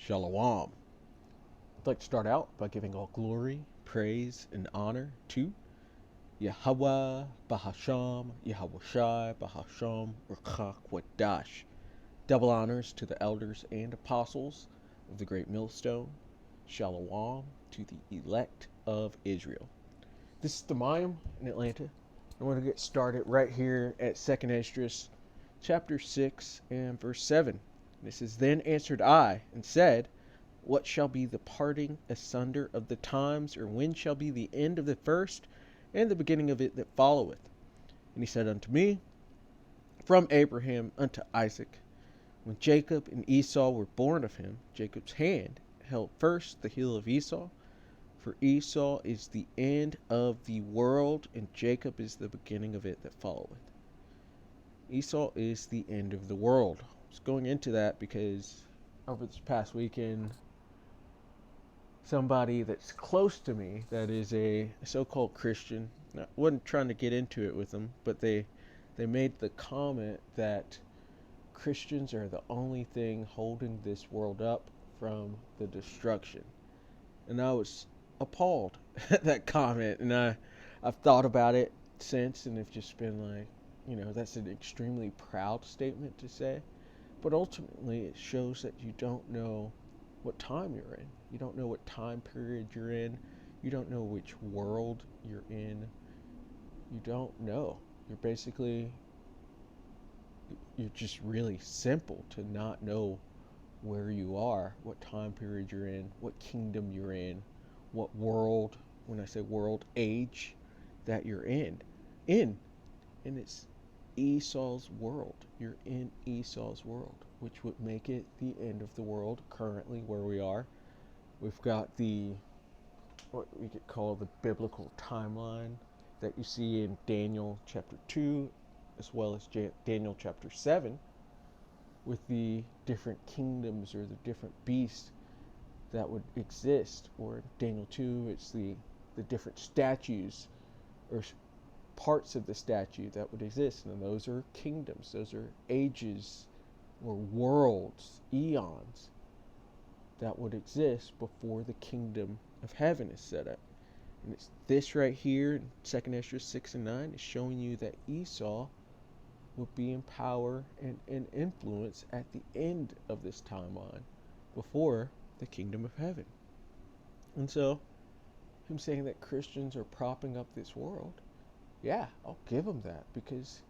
Shalom. I'd like to start out by giving all glory, praise, and honor to Yahweh Bahasham, Yahweh Shai Bahasham, Ruach Wadash. Double honors to the elders and apostles of the Great Millstone. Shalom to the elect of Israel. This is the Mayim in Atlanta. I want to get started right here at 2nd Esdras, chapter 6 and verse 7. This is, "Then answered I and said, What shall be the parting asunder of the times, or when shall be the end of the first, and the beginning of it that followeth? And he said unto me, From Abraham unto Isaac, when Jacob and Esau were born of him, Jacob's hand held first the heel of Esau, for Esau is the end of the world, and Jacob is the beginning of it that followeth." Esau is the end of the world. I was going into that because over this past weekend, somebody that's close to me that is a so-called Christian, I wasn't trying to get into it with them, but they made the comment that Christians are the only thing holding this world up from the destruction. And I was appalled at that comment, and I've thought about it since, and have just been like, that's an extremely proud statement to say, but ultimately it shows that you don't know what time you're in. You don't know what time period you're in. You don't know which world you're in. You don't know. You're just really simple to not know where you are, what time period you're in, what kingdom you're in, what world, when I say world, age that you're in. And it's Esau's world. You're in Esau's world, which would make it the end of the world currently where we are. We've got what we could call the biblical timeline that you see in Daniel chapter 2 as well as Daniel chapter 7 with the different kingdoms or the different beasts that would exist. Or in Daniel 2, it's the different statues or parts of the statue that would exist, and those are kingdoms, those are ages or worlds, eons that would exist before the kingdom of heaven is set up. And it's this right here in 2nd Esdras 6 and 9 is showing you that Esau will be in power and influence at the end of this timeline before the kingdom of heaven. And so him saying that Christians are propping up this world, yeah, I'll give him that, because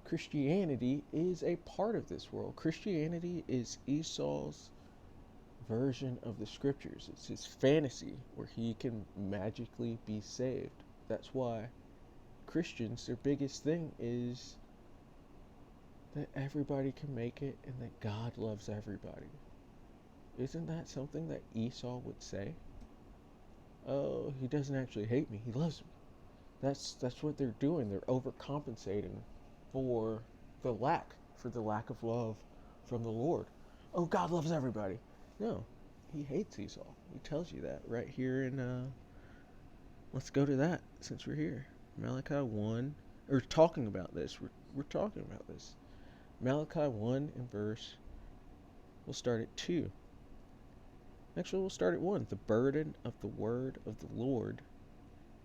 Christianity is a part of this world. Christianity is Esau's version of the scriptures. It's his fantasy where he can magically be saved. That's why Christians, their biggest thing is that everybody can make it and that God loves everybody. Isn't that something that Esau would say? Oh, he doesn't actually hate me, he loves me. That's what they're doing. They're overcompensating for the lack of love from the Lord. Oh, God loves everybody. No, he hates Esau. He tells you that right here in let's go to that since we're here. Malachi 1, or talking about this. We're talking about this. Malachi 1 and verse, we'll start at 2. Actually, we'll start at 1. The burden of the word of the Lord,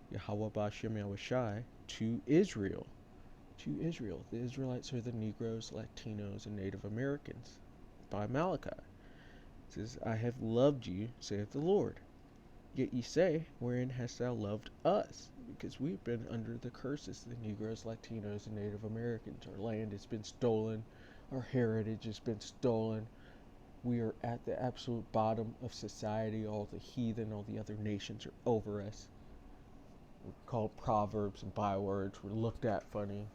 Yahweh Bashem Yahweh Shai, to Israel. To Israel. The Israelites are the Negroes, Latinos, and Native Americans. By Malachi. It says, "I have loved you, saith the Lord. Yet ye say, Wherein hast thou loved us? Because we've been under the curses of the Negroes, Latinos, and Native Americans. Our land has been stolen. Our heritage has been stolen. We are at the absolute bottom of society. All the heathen, all the other nations are over us. We're called proverbs and bywords. We're looked at funny.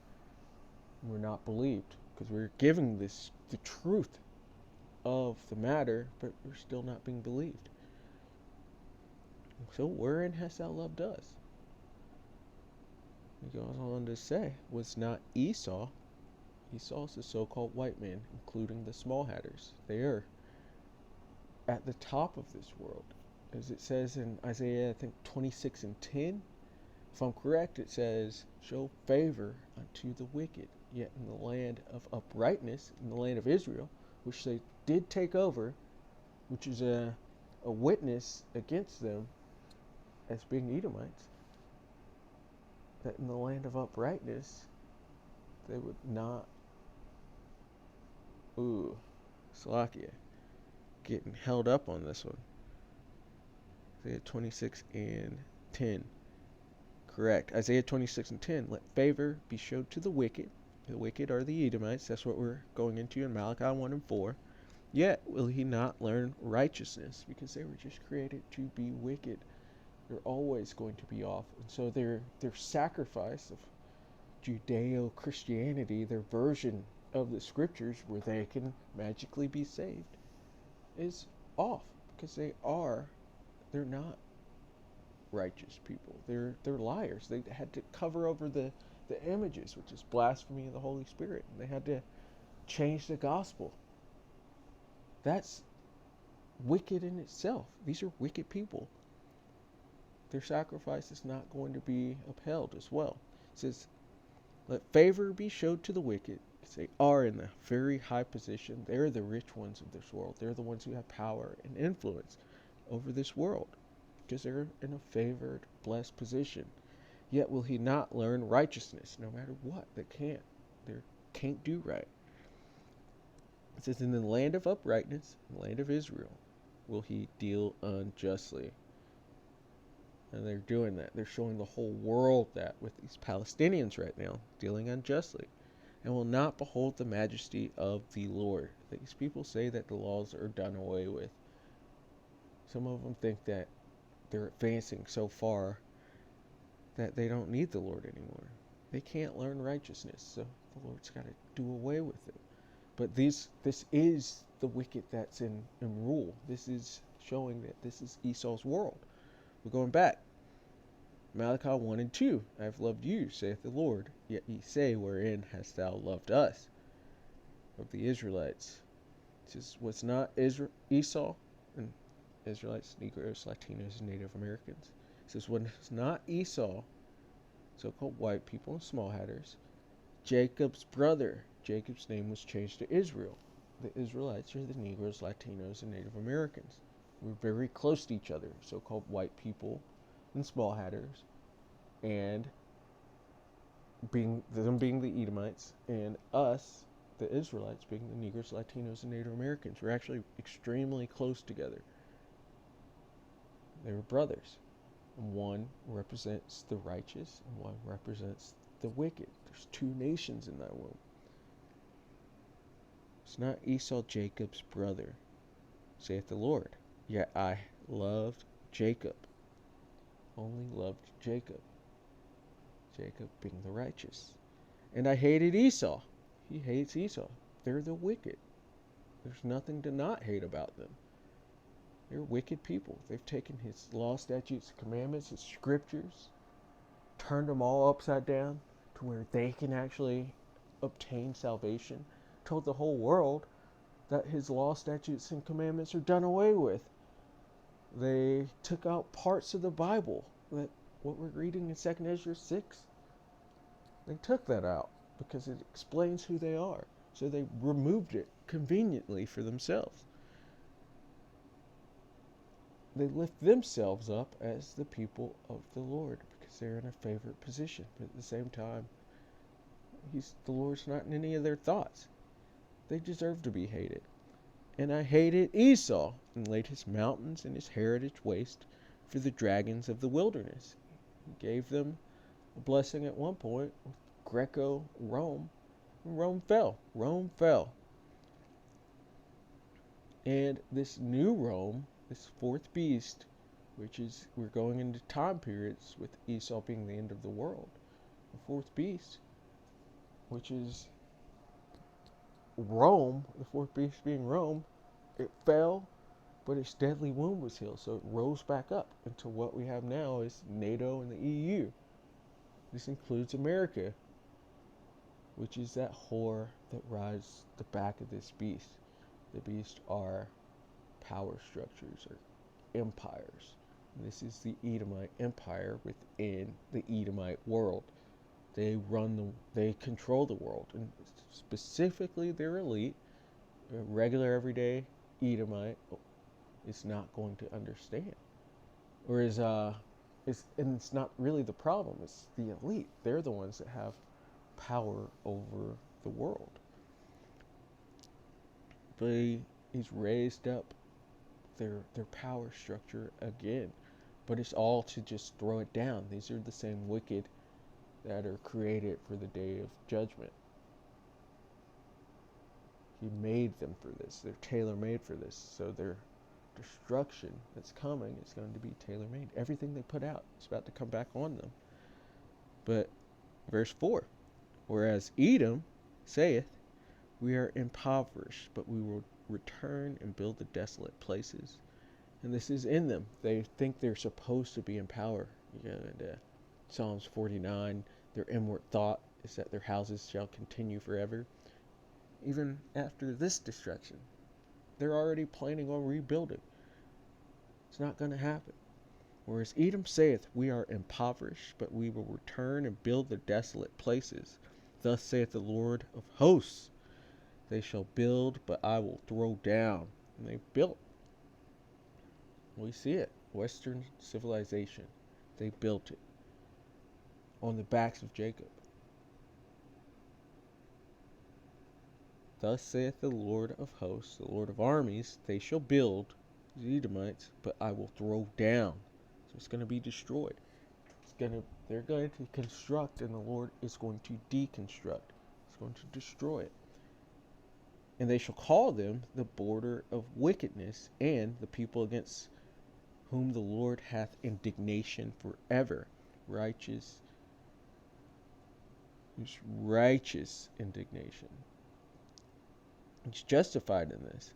We're not believed because we're giving the truth of the matter, but we're still not being believed. So wherein hast thou loved us?" He goes on to say, "Was not Esau is the so-called white man, including the small hatters. They are at the top of this world. As it says in Isaiah, I think 26 and 10, if I'm correct, it says, show favor unto the wicked. Yet in the land of uprightness, in the land of Israel, which they did take over, which is a witness against them as being Edomites, that in the land of uprightness they would not. Ooh, Slovakia, getting held up on this one. Isaiah 26 and 10. Correct. Isaiah 26 and 10. Let favor be showed to the wicked. The wicked are the Edomites. That's what we're going into in Malachi 1 and 4. Yet will he not learn righteousness, because they were just created to be wicked. They're always going to be off. And so their sacrifice of Judeo-Christianity, their version of the scriptures where they can magically be saved, is off, because they're not righteous people. They're liars. They had to cover over the images, which is blasphemy of the Holy Spirit. And they had to change the gospel. That's wicked in itself. These are wicked people. Their sacrifice is not going to be upheld as well. It says, let favor be showed to the wicked, because they are in a very high position. They're the rich ones of this world. They're the ones who have power and influence over this world, because they're in a favored, blessed position. Yet will he not learn righteousness, no matter what. They can't do right. It says, in the land of uprightness, in the land of Israel, will he deal unjustly. And they're doing that. They're showing the whole world that with these Palestinians right now, dealing unjustly. And will not behold the majesty of the Lord. These people say that the laws are done away with. Some of them think that they're advancing so far that they don't need the Lord anymore. They can't learn righteousness, so the Lord's got to do away with it. But this is the wicked that's in rule. This is showing that this is Esau's world. We're going back. Malachi 1 and 2. I have loved you, saith the Lord. Yet ye say, wherein hast thou loved us? Of the Israelites. It says, was not Esau, and Israelites, Negroes, Latinos, and Native Americans. It says, was not Esau, so-called white people and small hatters, Jacob's brother. Jacob's name was changed to Israel. The Israelites are the Negroes, Latinos, and Native Americans. We're very close to each other, so-called white people and small hatters, and being the Edomites, and us, the Israelites, being the Negroes, Latinos, and Native Americans. We're actually extremely close together. They were brothers. And one represents the righteous, and one represents the wicked. There's two nations in that womb. It's not Esau, Jacob's brother, saith the Lord. Yet I loved Jacob. Only loved Jacob. Jacob being the righteous. And I hated Esau. He hates Esau. They're the wicked. There's nothing to not hate about them. They're wicked people. They've taken his law, statutes, commandments, his scriptures, turned them all upside down to where they can actually obtain salvation. Told the whole world that his law, statutes, and commandments are done away with. They took out parts of the Bible, that what we're reading in 2nd Ezra 6. They took that out because it explains who they are. So they removed it conveniently for themselves. They lift themselves up as the people of the Lord because they're in a favored position. But at the same time, the Lord's not in any of their thoughts. They deserve to be hated. And I hated Esau, and laid his mountains and his heritage waste for the dragons of the wilderness. He gave them a blessing at one point with Greco-Rome, and Rome fell. Rome fell. And this new Rome, this fourth beast, which is, we're going into time periods with Esau being the end of the world. The fourth beast, which is Rome, the fourth beast being Rome, it fell, but its deadly wound was healed, so it rose back up into what we have now is NATO and the EU. This includes America, which is that whore that rides the back of this beast. The beast are power structures or empires. This is the Edomite empire within the Edomite world. They control the world, and specifically their elite, regular everyday Edomite is not going to understand. Or and it's not really the problem, it's the elite. They're the ones that have power over the world. But he's raised up their power structure again. But it's all to just throw it down. These are the same wicked that are created for the day of judgment. He made them for this. They're tailor-made for this. So their destruction that's coming is going to be tailor-made. Everything they put out is about to come back on them. But verse 4, whereas Edom saith, we are impoverished, but we will return and build the desolate places. And this is in them. They think they're supposed to be in power. You know, in Psalms 49, their inward thought is that their houses shall continue forever. Even after this destruction, they're already planning on rebuilding. It's not going to happen. Whereas Edom saith, we are impoverished, but we will return and build the desolate places. Thus saith the Lord of hosts, they shall build, but I will throw down. And they built. We see it. Western civilization. They built it on the backs of Jacob. Thus saith the Lord of hosts, the Lord of armies, they shall build, the Edomites, but I will throw down. So it's going to be destroyed. They're going to construct, and the Lord is going to deconstruct. He's going to destroy it. And they shall call them the border of wickedness, and the people against whom the Lord hath indignation forever. Righteous indignation. He's justified in this,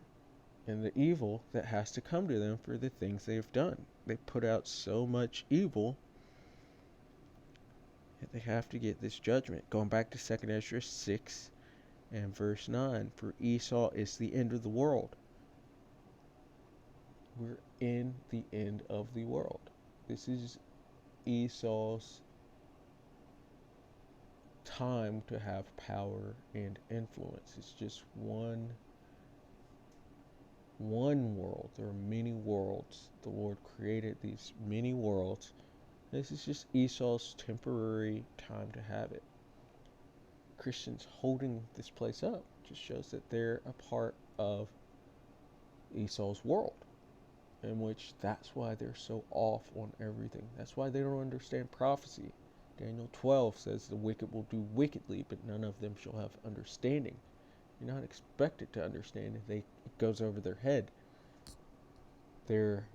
and the evil that has to come to them for the things they have done. They put out so much evil that they have to get this judgment. Going back to 2 Ezra 6 and verse 9, for Esau is the end of the world. We're in the end of the world. This is Esau's time to have power and influence. It's just one world. There are many worlds. The Lord created these many worlds. This is just Esau's temporary time to have it. Christians holding this place up just shows that they're a part of Esau's world, in which that's why they're so off on everything. That's why they don't understand prophecy. Daniel 12 says the wicked will do wickedly, but none of them shall have understanding. You're not expected to understand if it goes over their head. They're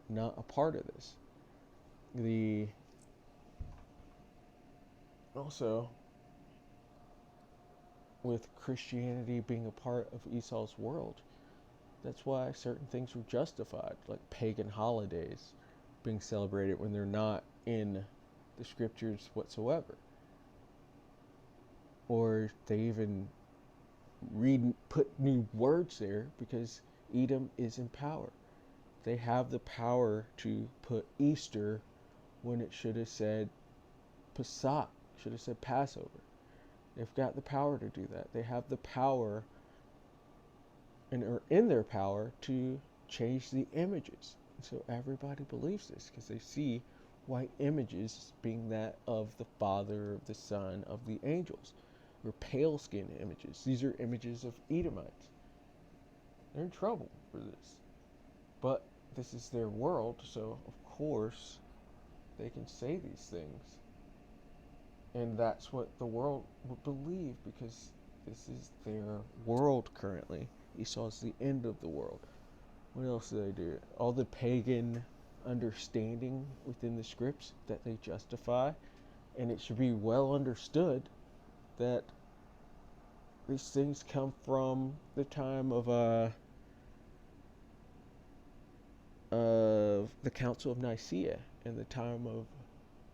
not a part of this. Also, with Christianity being a part of Esau's world, that's why certain things were justified, like pagan holidays being celebrated when they're not in the scriptures whatsoever. Or they even put new words there because Edom is in power. They have the power to put Easter when it should have said Pesach, should have said Passover. They've got the power to do that. They have the power and are in their power to change the images. And so everybody believes this because they see white images being that of the Father, of the Son, of the angels, or pale skin images. These are images of Edomites. They're in trouble for this. But this is their world, so of course they can say these things. And that's what the world would believe because this is their world currently. Esau is the end of the world. What else do they do? All the pagan understanding within the scripts that they justify, and it should be well understood that these things come from the time of the Council of Nicaea and the time of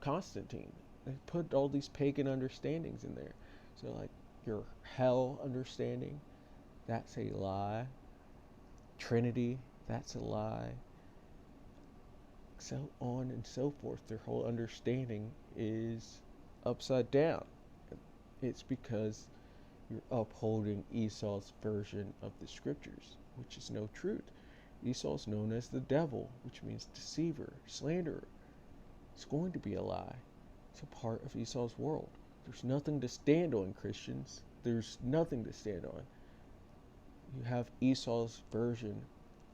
Constantine. They put all these pagan understandings in there. So like your hell understanding, that's a lie. Trinity, that's a lie. So on and so forth. Their whole understanding is upside down. It's because you're upholding Esau's version of the scriptures, which is no truth. Esau is known as the devil, which means deceiver, slanderer. It's going to be a lie. It's a part of Esau's world. There's nothing to stand on, Christians. There's nothing to stand on. You have Esau's version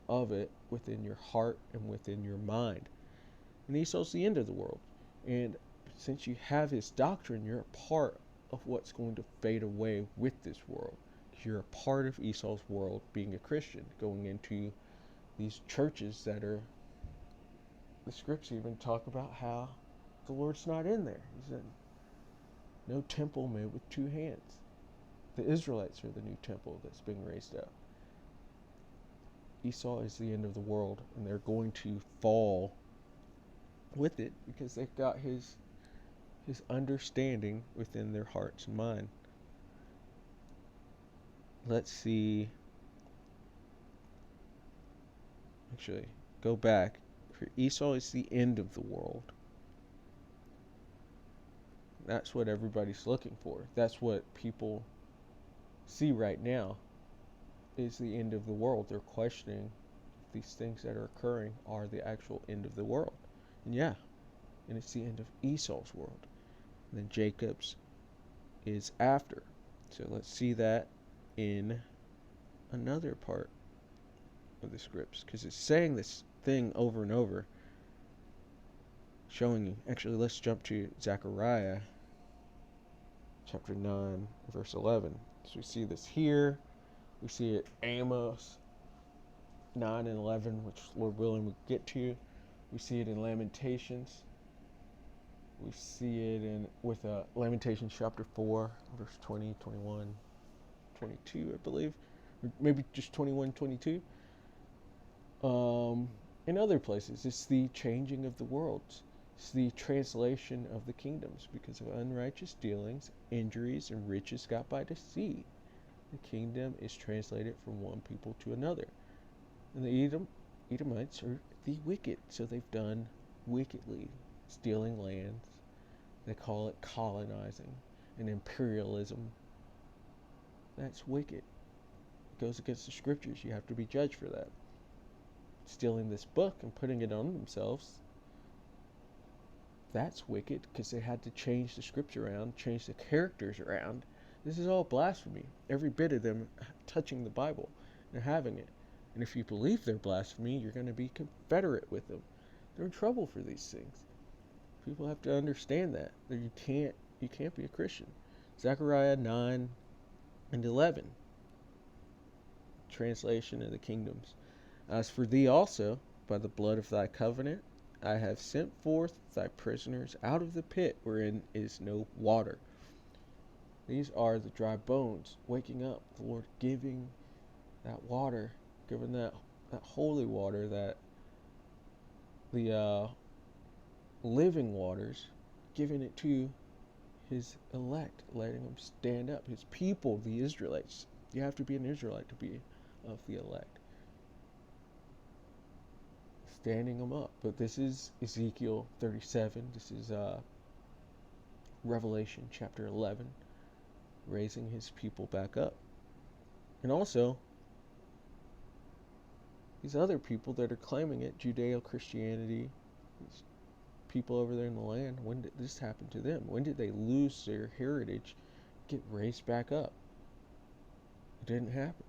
of it within your heart and within your mind. And Esau's the end of the world. And since you have his doctrine, you're a part of what's going to fade away with this world. You're a part of Esau's world being a Christian, going into these churches that are, the scripts even talk about how the Lord's not in there. He said, no temple made with two hands. The Israelites are the new temple that's being raised up. Esau is the end of the world, and they're going to fall with it because they've got his understanding within their hearts and mind. Let's see. Actually, go back. For Esau is the end of the world. That's what everybody's looking for. That's what people see right now, is the end of the world. They're questioning if these things that are occurring are the actual end of the world. And yeah, and it's the end of Esau's world. And then Jacob's is after. So let's see that in another part of the scripts, because it's saying this thing over and over, showing you. Actually, let's jump to Zechariah chapter 9 verse 11. So we see this here, we see it Amos 9 and 11, which Lord willing we'll get to. We see it in Lamentations. We see it in Lamentations chapter 4 verse 20, 21, 22, I believe, or maybe just 21, 22. In other places, it's the changing of the worlds. It's the translation of the kingdoms because of unrighteous dealings, injuries, and riches got by deceit. The kingdom is translated from one people to another. And the Edomites are the wicked, so they've done wickedly, stealing lands. They call it colonizing and imperialism. That's wicked. It goes against the scriptures. You have to be judged for that. Stealing this book and putting it on themselves, that's wicked because they had to change the scripture around, change the characters around. This is all blasphemy. Every bit of them touching the Bible and having it. And if you believe they're blasphemy, you're going to be confederate with them. They're in trouble for these things. People have to understand that you can't be a Christian. Zechariah 9 and 11. Translation of the kingdoms. As for thee also, by the blood of thy covenant, I have sent forth thy prisoners out of the pit wherein is no water. These are the dry bones waking up. The Lord giving that water, giving that holy water, that the living waters, giving it to his elect, letting them stand up. His people, the Israelites. You have to be an Israelite to be of the elect. Standing them up. But this is Ezekiel 37. This is Revelation chapter 11. Raising his people back up. And also, these other people that are claiming it, Judeo-Christianity, these people over there in the land, when did this happen to them? When did they lose their heritage, get raised back up? It didn't happen.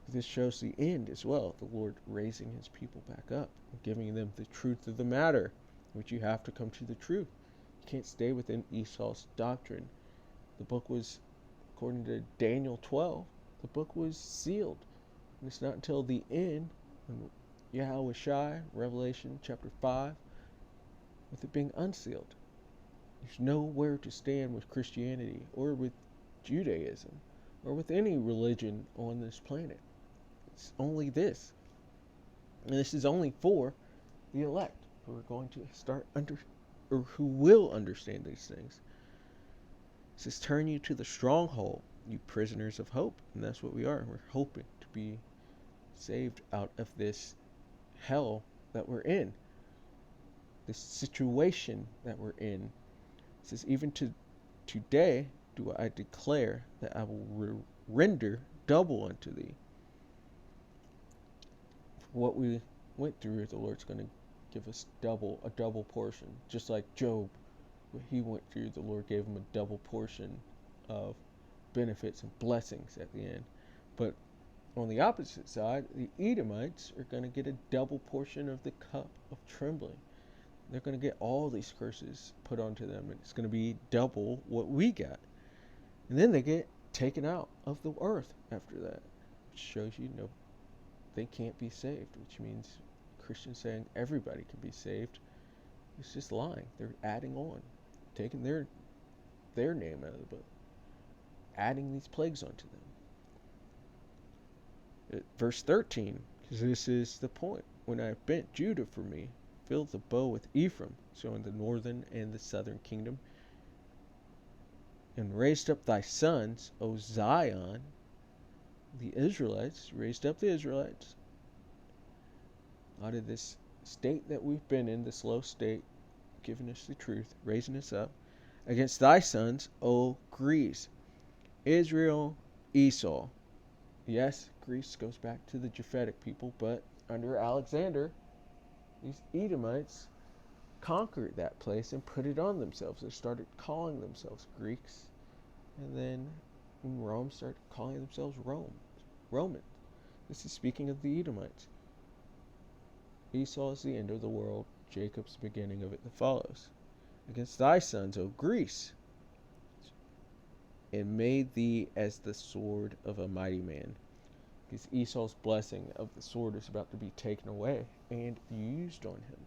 This shows the end as well, the Lord raising his people back up and giving them the truth of the matter, which you have to come to the truth. You can't stay within Esau's doctrine. The book was, according to Daniel 12, the book was sealed. And it's not until the end, when Yahweh Shai, Revelation chapter 5, with it being unsealed. There's nowhere to stand with Christianity or with Judaism or with any religion on this planet. It's only this. And this is only for the elect who are going to who will understand these things. It says, turn you to the stronghold, you prisoners of hope. And that's what we are. We're hoping to be saved out of this hell that we're in. This situation that we're in. It says, even to today do I declare that I will render double unto thee. For what we went through, the Lord's going to give us a double portion. Just like Job, what he went through, the Lord gave him a double portion of benefits and blessings at the end. But on the opposite side, the Edomites are going to get a double portion of the cup of trembling. They're going to get all these curses put onto them, and it's going to be double what we got. And then they get taken out of the earth after that, which shows you, they can't be saved, which means Christians saying everybody can be saved. It's just lying. They're adding on, taking their name out of the book, adding these plagues onto them. Verse 13, because this is the point. When I bent Judah for me, filled the bow with Ephraim, showing the northern and the southern kingdom, and raised up thy sons, O Zion, the Israelites, raised up the Israelites out of this state that we've been in, this low state, giving us the truth, raising us up, against thy sons, O Greece. Israel, Esau. Yes, Greece goes back to the Japhetic people, but under Alexander, these Edomites conquered that place and put it on themselves. They started calling themselves Greeks, and then in Rome started calling themselves Roman. This is speaking of the Edomites. Esau is the end of the world, Jacob's the beginning of it that follows. Against thy sons, O Greece, and made thee as the sword of a mighty man. Because Esau's blessing of the sword is about to be taken away and used on him.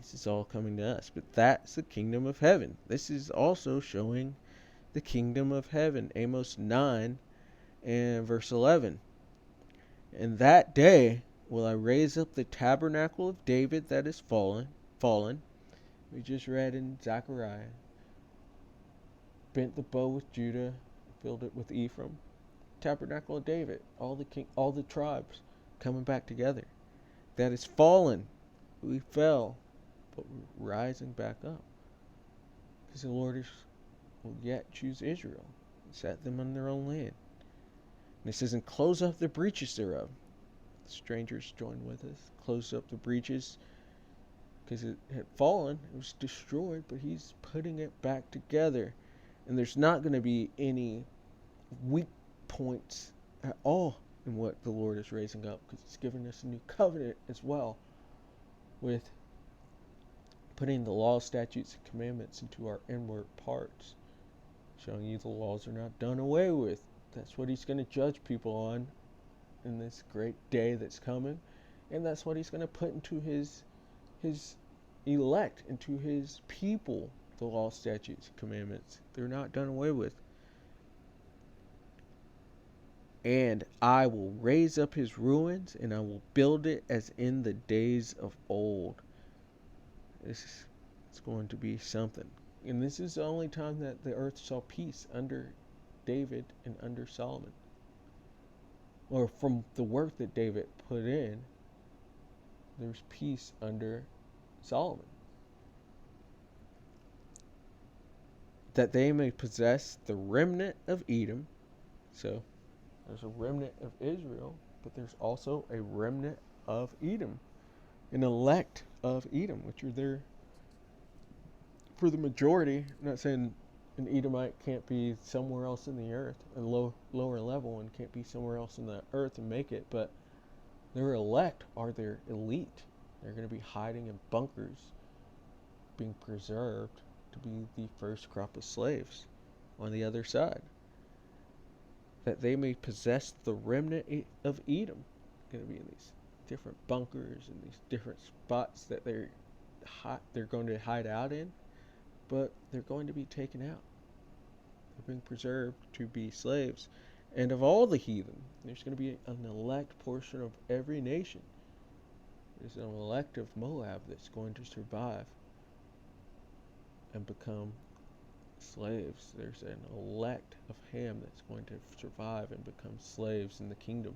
This is all coming to us. But that's the kingdom of heaven. This is also showing the kingdom of heaven. Amos 9 and verse 11. And that day will I raise up the tabernacle of David that is fallen. We just read in Zechariah. Bent the bow with Judah, filled it with Ephraim. Tabernacle of David, all the tribes coming back together. That is fallen. We fell, but we're rising back up. Because the Lord will yet choose Israel and set them on their own land. And it says, and close up the breaches thereof. The strangers join with us. Close up the breaches. Because it had fallen, it was destroyed, but he's putting it back together. And there's not going to be any weak points at all in what the Lord is raising up, because he's giving us a new covenant as well, with putting the law, statutes, and commandments into our inward parts, showing you the laws are not done away with. That's what he's going to judge people on in this great day that's coming, and that's what he's going to put into his elect, into his people, the law, statutes, and commandments. They're not done away with. And I will raise up his ruins, and I will build it as in the days of old. It's going to be something. And this is the only time that the earth saw peace, under David and under Solomon. Or from the work that David put in, there's peace under Solomon. That they may possess the remnant of Edom. So there's a remnant of Israel, but there's also a remnant of Edom, an elect of Edom, which are there for the majority. I'm not saying an Edomite can't be somewhere else in the earth, a lower level, and can't be somewhere else in the earth and make it, but their elect are their elite. They're going to be hiding in bunkers, being preserved to be the first crop of slaves on the other side. That they may possess the remnant of Edom. Going to be in these different bunkers and these different spots that they're going to hide out in, but they're going to be taken out. They're being preserved to be slaves. And of all the heathen, there's going to be an elect portion of every nation. There's an elect of Moab that's going to survive and become slaves. There's an elect of Ham that's going to survive and become slaves in the kingdom.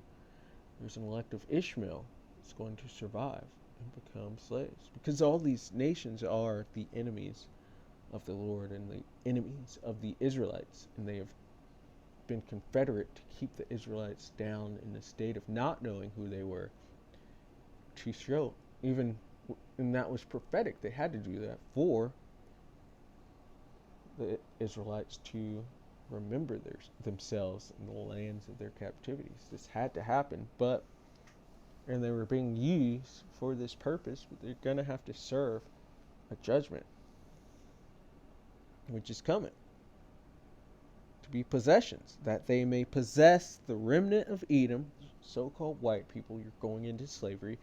There's an elect of Ishmael that's going to survive and become slaves. Because all these nations are the enemies of the Lord and the enemies of the Israelites. And they have been confederate to keep the Israelites down in a state of not knowing who they were, to show, even, and that was prophetic. They had to do that for the Israelites to remember themselves in the lands of their captivities. This had to happen, and they were being used for this purpose, but they're going to have to serve a judgment, which is coming, to be possessions, that they may possess the remnant of Edom, so-called white people. You're going into slavery.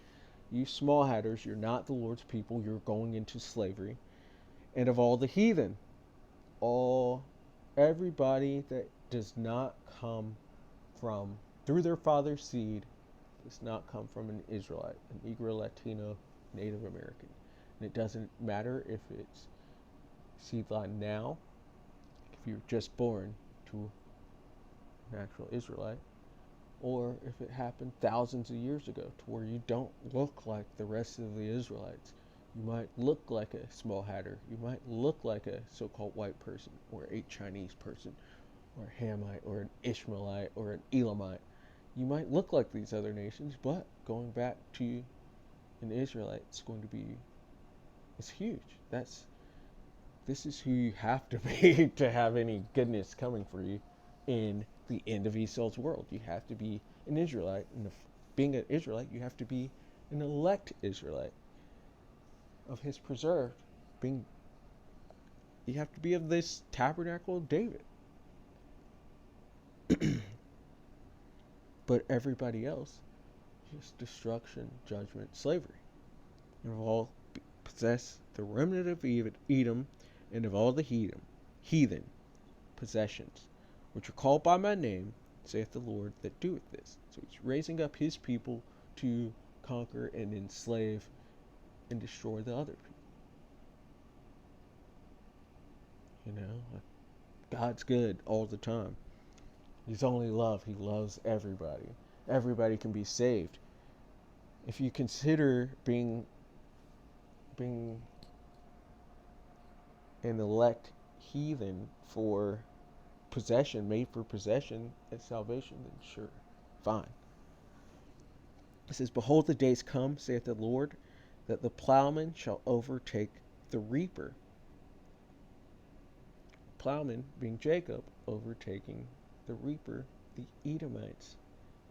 You small hatters, you're not the Lord's people. You're going into slavery. And of all the heathen, everybody that does not come from, through their father's seed, does not come from an Israelite, an Negro, Latino, Native American. And it doesn't matter if it's seed line now, if you're just born to an actual Israelite, or if it happened thousands of years ago to where you don't look like the rest of the Israelites. You might look like a small hatter. You might look like a so-called white person, or a Chinese person, or a Hamite, or an Ishmaelite, or an Elamite. You might look like these other nations, but going back to an Israelite, it's huge. This is who you have to be to have any goodness coming for you in the end of Esau's world. You have to be an Israelite, and being an Israelite, you have to be an elect Israelite of his preserved. You have to be of this tabernacle of David. But everybody else, just destruction, judgment, slavery. And of all possess the remnant of Edom, and of all the heathen possessions, which are called by my name, saith the Lord that doeth this. So he's raising up his people to conquer and enslave and destroy the other people. God's good all the time. He's only love. He loves everybody. Everybody can be saved. If you consider being an elect heathen for possession, made for possession and salvation, then sure, fine. It says, behold, the days come, saith the Lord, that the plowman shall overtake the reaper. Plowman being Jacob, overtaking the reaper, the Edomites.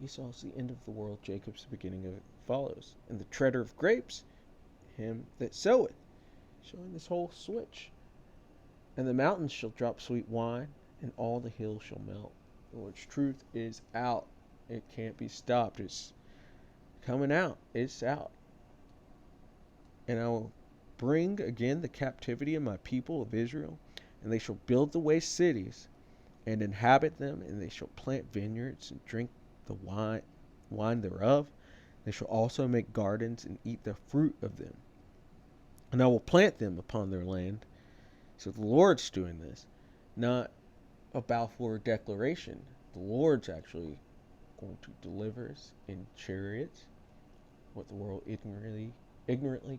Esau's the end of the world, Jacob's the beginning of it follows. And the treader of grapes, him that soweth. Showing this whole switch. And the mountains shall drop sweet wine, and all the hills shall melt. The Lord's truth is out. It can't be stopped. It's coming out. It's out. And I will bring again the captivity of my people of Israel, and they shall build the waste cities, and inhabit them, and they shall plant vineyards, and drink the wine thereof. They shall also make gardens, and eat the fruit of them. And I will plant them upon their land. So the Lord's doing this, not a Balfour declaration. The Lord's actually going to deliver us in chariots, what the world ignorantly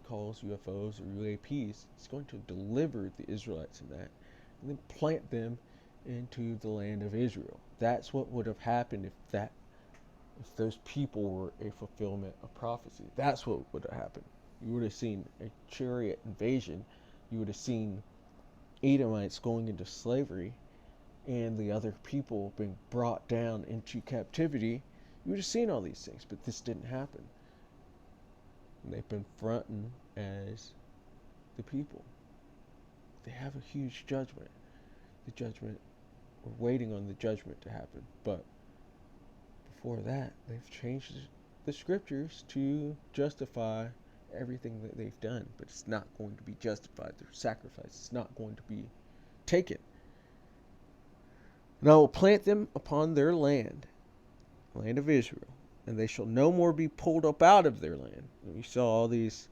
calls UFOs or UAPs. He's going to deliver the Israelites in that, and then plant them into the land of Israel. That's what would have happened if those people were a fulfillment of prophecy. That's what would have happened. You would have seen a chariot invasion. You would have seen Edomites going into slavery, and the other people being brought down into captivity. You would have seen all these things, but this didn't happen. And they've been fronting as the people. They have a huge judgment. We're waiting on the judgment to happen. But before that, they've changed the scriptures to justify everything that they've done. But it's not going to be justified. Their sacrifice is not going to be taken. And I will plant them upon their land of Israel, and they shall no more be pulled up out of their land. And we saw all these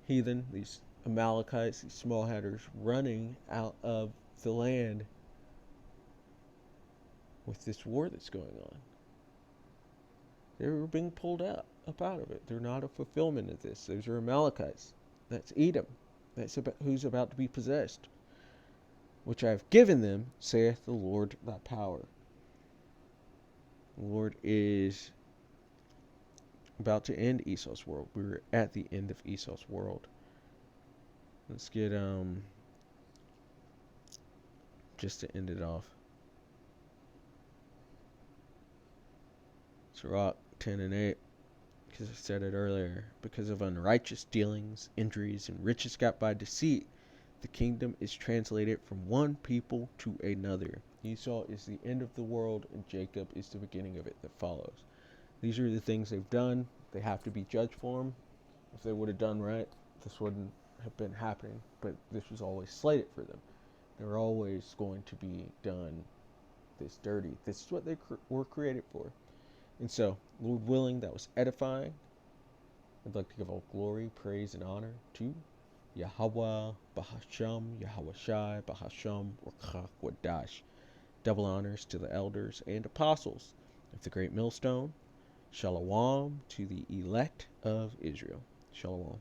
heathen, these Amalekites, these small hatters running out of the land with this war that's going on. They were being pulled up out of it. They're not a fulfillment of this. Those are Amalekites. That's Edom. That's who's about to be possessed. Which I have given them, saith the Lord thy power. The Lord is about to end Esau's world. We're at the end of Esau's world. Let's get just to end it off. Sirach 10 and 8. Because I said it earlier. Because of unrighteous dealings, injuries, and riches got by deceit, the kingdom is translated from one people to another. Esau is the end of the world, and Jacob is the beginning of it that follows. These are the things they've done. They have to be judged for them. If they would have done right, this wouldn't have been happening. But this was always slated for them. They were always going to be done this dirty. This is what they were created for. And so, Lord willing, that was edifying. I'd like to give all glory, praise, and honor to Yahweh, Bahasham, Yahweh Shai, Bahasham, or Chakwadash. Double honors to the elders and apostles of the great millstone. Shalom to the elect of Israel. Shalom.